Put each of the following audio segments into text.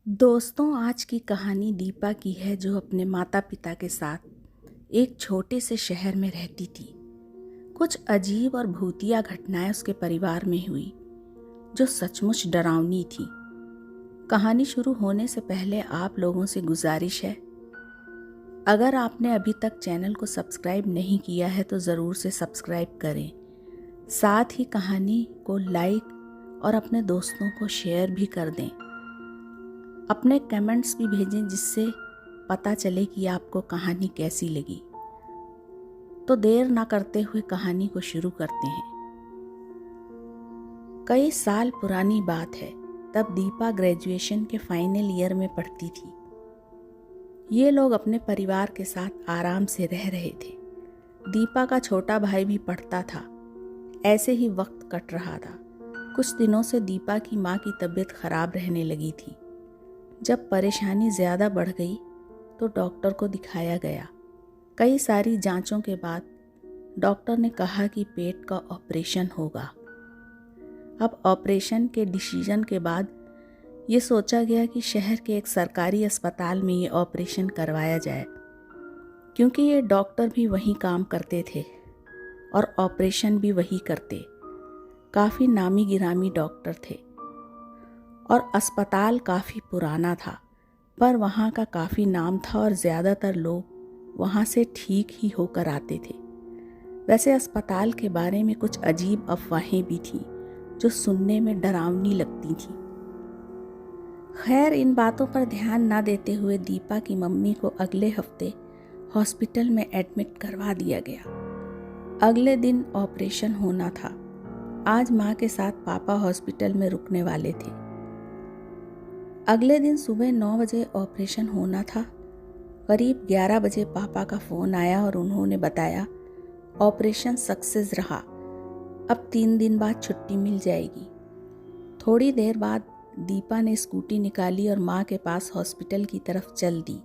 दोस्तों, आज की कहानी दीपा की है जो अपने माता पिता के साथ एक छोटे से शहर में रहती थी। कुछ अजीब और भूतिया घटनाएं उसके परिवार में हुई जो सचमुच डरावनी थी। कहानी शुरू होने से पहले आप लोगों से गुजारिश है, अगर आपने अभी तक चैनल को सब्सक्राइब नहीं किया है तो ज़रूर से सब्सक्राइब करें। साथ ही कहानी को लाइक और अपने दोस्तों को शेयर भी कर दें। अपने कमेंट्स भी भेजें जिससे पता चले कि आपको कहानी कैसी लगी। तो देर ना करते हुए कहानी को शुरू करते हैं। कई साल पुरानी बात है, तब दीपा ग्रेजुएशन के फाइनल ईयर में पढ़ती थी। ये लोग अपने परिवार के साथ आराम से रह रहे थे। दीपा का छोटा भाई भी पढ़ता था। ऐसे ही वक्त कट रहा था। कुछ दिनों से दीपा की माँ की तबीयत खराब रहने लगी थी। जब परेशानी ज़्यादा बढ़ गई तो डॉक्टर को दिखाया गया। कई सारी जांचों के बाद डॉक्टर ने कहा कि पेट का ऑपरेशन होगा। अब ऑपरेशन के डिसीजन के बाद ये सोचा गया कि शहर के एक सरकारी अस्पताल में ये ऑपरेशन करवाया जाए, क्योंकि ये डॉक्टर भी वहीं काम करते थे और ऑपरेशन भी वही करते। काफ़ी नामी गिरामी डॉक्टर थे और अस्पताल काफ़ी पुराना था, पर वहाँ का काफ़ी नाम था और ज़्यादातर लोग वहाँ से ठीक ही होकर आते थे। वैसे अस्पताल के बारे में कुछ अजीब अफवाहें भी थीं जो सुनने में डरावनी लगती थीं। खैर, इन बातों पर ध्यान ना देते हुए दीपा की मम्मी को अगले हफ्ते हॉस्पिटल में एडमिट करवा दिया गया। अगले दिन ऑपरेशन होना था। आज माँ के साथ पापा हॉस्पिटल में रुकने वाले थे। अगले दिन सुबह 9 बजे ऑपरेशन होना था। करीब 11 बजे पापा का फ़ोन आया और उन्होंने बताया ऑपरेशन सक्सेस रहा। अब 3 दिन बाद छुट्टी मिल जाएगी। थोड़ी देर बाद दीपा ने स्कूटी निकाली और माँ के पास हॉस्पिटल की तरफ चल दी।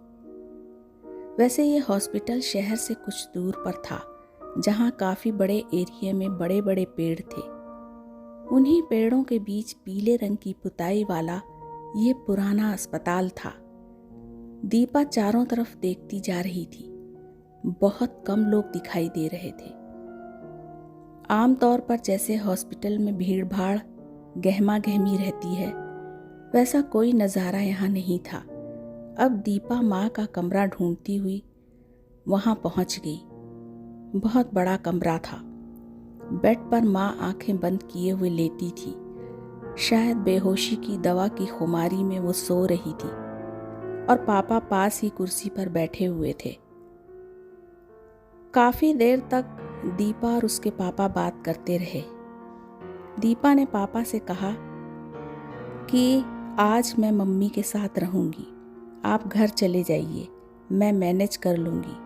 वैसे ये हॉस्पिटल शहर से कुछ दूर पर था, जहाँ काफ़ी बड़े एरिया में बड़े बड़े पेड़ थे। उन्हीं पेड़ों के बीच पीले रंग की पुताई वाला ये पुराना अस्पताल था। दीपा चारों तरफ देखती जा रही थी। बहुत कम लोग दिखाई दे रहे थे। आमतौर पर जैसे हॉस्पिटल में भीड़ भाड़ गहमा गहमी रहती है, वैसा कोई नज़ारा यहाँ नहीं था। अब दीपा माँ का कमरा ढूंढती हुई वहाँ पहुँच गई। बहुत बड़ा कमरा था। बेड पर माँ आंखें बंद किए हुए लेटी थी। शायद बेहोशी की दवा की खुमारी में वो सो रही थी और पापा पास ही कुर्सी पर बैठे हुए थे। काफ़ी देर तक दीपा और उसके पापा बात करते रहे। दीपा ने पापा से कहा कि आज मैं मम्मी के साथ रहूँगी, आप घर चले जाइए, मैं मैनेज कर लूँगी।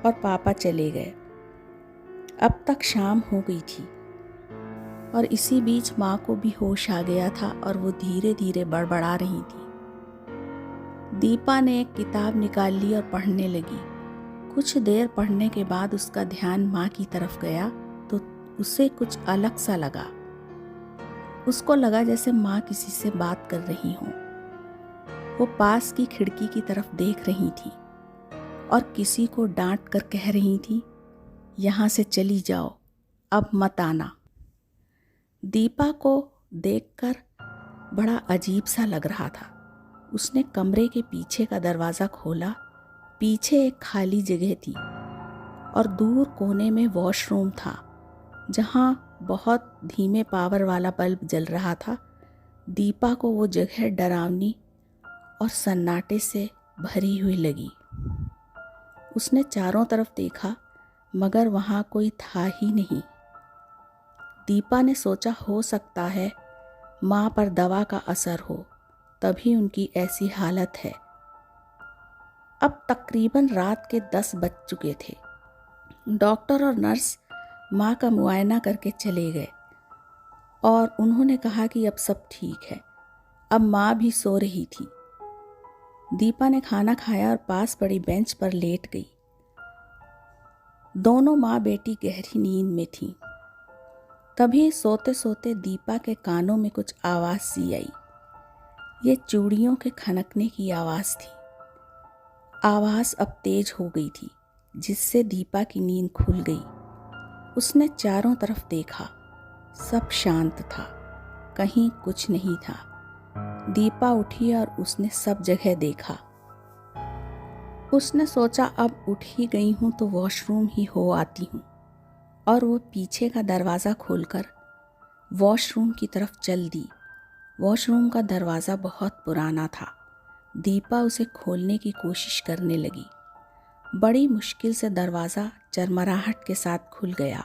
और पापा चले गए। अब तक शाम हो गई थी और इसी बीच माँ को भी होश आ गया था और वो धीरे धीरे बड़बड़ा रही थी। दीपा ने एक किताब निकाल ली और पढ़ने लगी। कुछ देर पढ़ने के बाद उसका ध्यान माँ की तरफ गया तो उसे कुछ अलग सा लगा। उसको लगा जैसे माँ किसी से बात कर रही हो। वो पास की खिड़की की तरफ देख रही थी और किसी को डांट कर कह रही थी, यहाँ से चली जाओ, अब मत आना। दीपा को देखकर बड़ा अजीब सा लग रहा था। उसने कमरे के पीछे का दरवाज़ा खोला। पीछे एक खाली जगह थी और दूर कोने में वॉशरूम था, जहाँ बहुत धीमे पावर वाला बल्ब जल रहा था। दीपा को वो जगह डरावनी और सन्नाटे से भरी हुई लगी। उसने चारों तरफ देखा, मगर वहाँ कोई था ही नहीं। दीपा ने सोचा हो सकता है माँ पर दवा का असर हो, तभी उनकी ऐसी हालत है। अब तकरीबन रात के 10 बज चुके थे। डॉक्टर और नर्स माँ का मुआयना करके चले गए और उन्होंने कहा कि अब सब ठीक है। अब माँ भी सो रही थी। दीपा ने खाना खाया और पास पड़ी बेंच पर लेट गई। दोनों माँ बेटी गहरी नींद में थीं। तभी सोते सोते दीपा के कानों में कुछ आवाज़ सी आई। ये चूड़ियों के खनकने की आवाज़ थी। आवाज़ अब तेज हो गई थी, जिससे दीपा की नींद खुल गई। उसने चारों तरफ देखा, सब शांत था, कहीं कुछ नहीं था। दीपा उठी और उसने सब जगह देखा। उसने सोचा अब उठ ही गई हूँ तो वॉशरूम ही हो आती हूँ, और वो पीछे का दरवाज़ा खोलकर वॉशरूम की तरफ चल दी। वॉशरूम का दरवाज़ा बहुत पुराना था। दीपा उसे खोलने की कोशिश करने लगी। बड़ी मुश्किल से दरवाज़ा चरमराहट के साथ खुल गया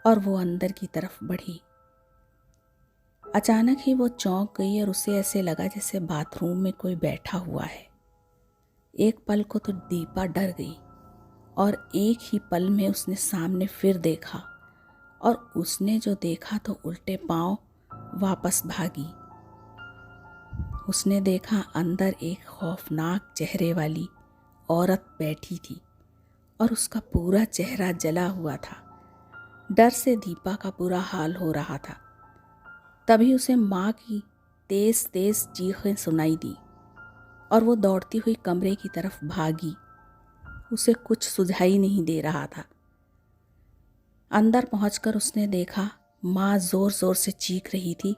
और वो अंदर की तरफ बढ़ी। अचानक ही वो चौंक गई और उसे ऐसे लगा जैसे बाथरूम में कोई बैठा हुआ है। एक पल को तो दीपा डर गई और एक ही पल में उसने सामने फिर देखा, और उसने जो देखा तो उल्टे पांव वापस भागी। उसने देखा अंदर एक खौफनाक चेहरे वाली औरत बैठी थी और उसका पूरा चेहरा जला हुआ था। डर से दीपा का बुरा हाल हो रहा था। तभी उसे माँ की तेज तेज चीखें सुनाई दी और वो दौड़ती हुई कमरे की तरफ भागी। उसे कुछ सुझाई नहीं दे रहा था। अंदर पहुंचकर उसने देखा माँ जोर जोर से चीख रही थी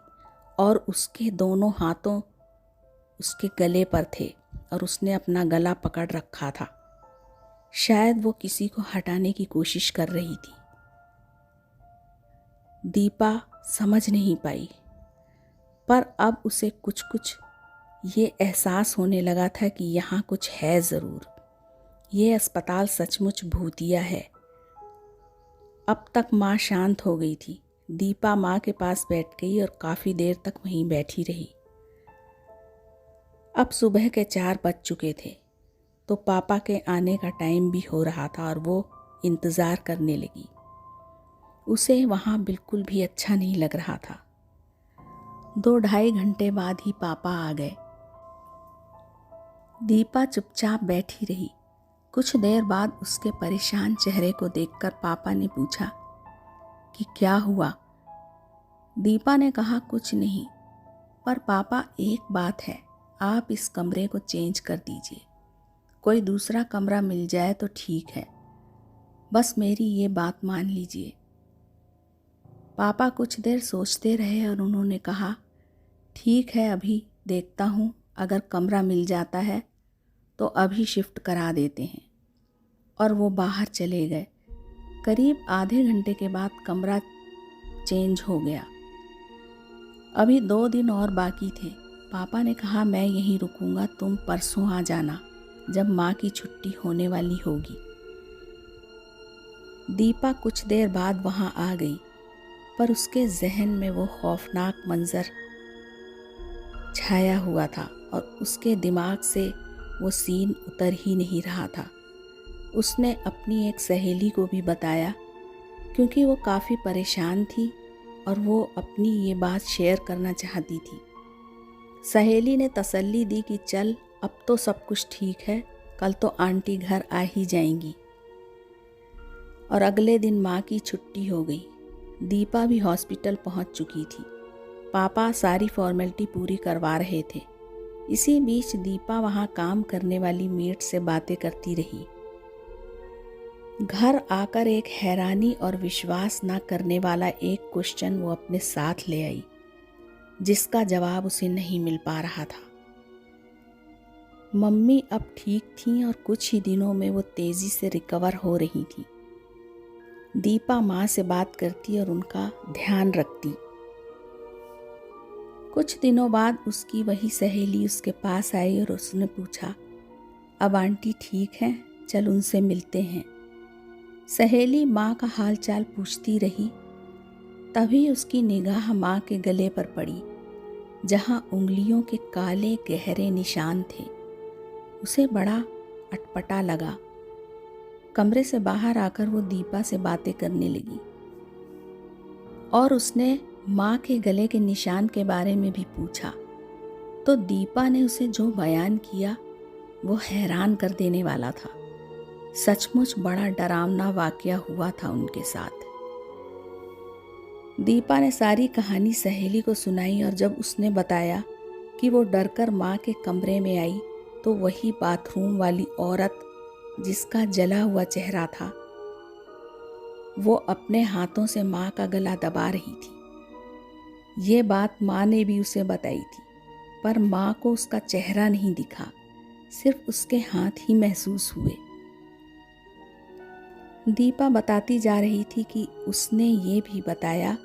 और उसके दोनों हाथों उसके गले पर थे और उसने अपना गला पकड़ रखा था। शायद वो किसी को हटाने की कोशिश कर रही थी। दीपा समझ नहीं पाई, पर अब उसे कुछ कुछ ये एहसास होने लगा था कि यहाँ कुछ है ज़रूर। ये अस्पताल सचमुच भूतिया है। अब तक माँ शांत हो गई थी। दीपा माँ के पास बैठ गई और काफ़ी देर तक वहीं बैठी रही। अब सुबह के 4 बज चुके थे, तो पापा के आने का टाइम भी हो रहा था और वो इंतज़ार करने लगी। उसे वहाँ बिल्कुल भी अच्छा नहीं लग रहा था। 2-2.5 घंटे बाद ही पापा आ गए। दीपा चुपचाप बैठी रही। कुछ देर बाद उसके परेशान चेहरे को देखकर पापा ने पूछा कि क्या हुआ। दीपा ने कहा कुछ नहीं, पर पापा एक बात है, आप इस कमरे को चेंज कर दीजिए। कोई दूसरा कमरा मिल जाए तो ठीक है, बस मेरी ये बात मान लीजिए। पापा कुछ देर सोचते रहे और उन्होंने कहा ठीक है, अभी देखता हूँ, अगर कमरा मिल जाता है तो अभी शिफ्ट करा देते हैं। और वो बाहर चले गए। करीब आधे घंटे के बाद कमरा चेंज हो गया। अभी 2 दिन और बाकी थे। पापा ने कहा मैं यहीं रुकूंगा, तुम परसों आ जाना जब माँ की छुट्टी होने वाली होगी। दीपा कुछ देर बाद वहाँ आ गई, पर उसके जहन में वो खौफनाक मंजर छाया हुआ था और उसके दिमाग से वो सीन उतर ही नहीं रहा था। उसने अपनी एक सहेली को भी बताया, क्योंकि वो काफ़ी परेशान थी और वो अपनी ये बात शेयर करना चाहती थी। सहेली ने तसल्ली दी कि चल अब तो सब कुछ ठीक है, कल तो आंटी घर आ ही जाएंगी। और अगले दिन माँ की छुट्टी हो गई। दीपा भी हॉस्पिटल पहुँच चुकी थी। पापा सारी फॉर्मेलिटी पूरी करवा रहे थे। इसी बीच दीपा वहाँ काम करने वाली मेट से बातें करती रही। घर आकर एक हैरानी और विश्वास न करने वाला एक क्वेश्चन वो अपने साथ ले आई, जिसका जवाब उसे नहीं मिल पा रहा था। मम्मी अब ठीक थीं और कुछ ही दिनों में वो तेज़ी से रिकवर हो रही थी। दीपा माँ से बात करती और उनका ध्यान रखती। कुछ दिनों बाद उसकी वही सहेली उसके पास आई और उसने पूछा, अब आंटी ठीक हैं, चल उनसे मिलते हैं। सहेली माँ का हालचाल पूछती रही। तभी उसकी निगाह माँ के गले पर पड़ी, जहाँ उंगलियों के काले गहरे निशान थे। उसे बड़ा अटपटा लगा। कमरे से बाहर आकर वो दीपा से बातें करने लगी और उसने माँ के गले के निशान के बारे में भी पूछा। तो दीपा ने उसे जो बयान किया वो हैरान कर देने वाला था। सचमुच बड़ा डरावना वाकया हुआ था उनके साथ। दीपा ने सारी कहानी सहेली को सुनाई और जब उसने बताया कि वो डरकर माँ के कमरे में आई तो वही बाथरूम वाली औरत जिसका जला हुआ चेहरा था, वो अपने हाथों से माँ का गला दबा रही थी। ये बात माँ ने भी उसे बताई थी, पर माँ को उसका चेहरा नहीं दिखा, सिर्फ उसके हाथ ही महसूस हुए। दीपा बताती जा रही थी कि उसने ये भी बताया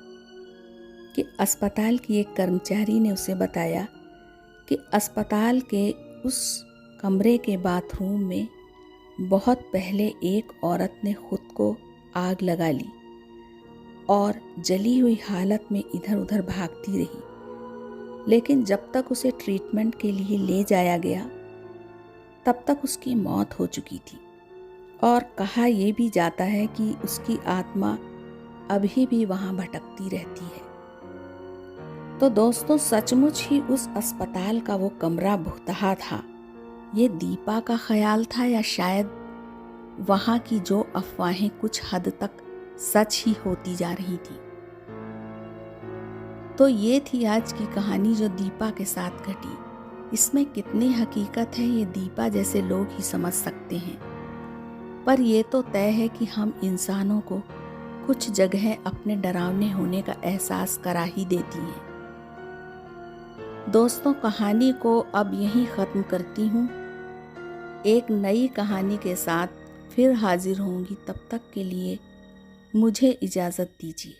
कि अस्पताल की एक कर्मचारी ने उसे बताया कि अस्पताल के उस कमरे के बाथरूम में बहुत पहले एक औरत ने खुद को आग लगा ली और जली हुई हालत में इधर उधर भागती रही, लेकिन जब तक उसे ट्रीटमेंट के लिए ले जाया गया तब तक उसकी मौत हो चुकी थी। और कहा यह भी जाता है कि उसकी आत्मा अभी भी वहाँ भटकती रहती है। तो दोस्तों, सचमुच ही उस अस्पताल का वो कमरा भुतहा था। ये दीपा का ख्याल था या शायद वहाँ की जो अफवाहें कुछ हद तक सच ही होती जा रही थी। तो ये थी आज की कहानी जो दीपा के साथ घटी। इसमें कितनी हकीकत है ये दीपा जैसे लोग ही समझ सकते हैं, पर ये तो तय है कि हम इंसानों को कुछ जगह अपने डरावने होने का एहसास करा ही देती हैं। दोस्तों, कहानी को अब यहीं ख़त्म करती हूँ। एक नई कहानी के साथ फिर हाजिर होंगी। तब तक के लिए मुझे इजाज़त दीजिए।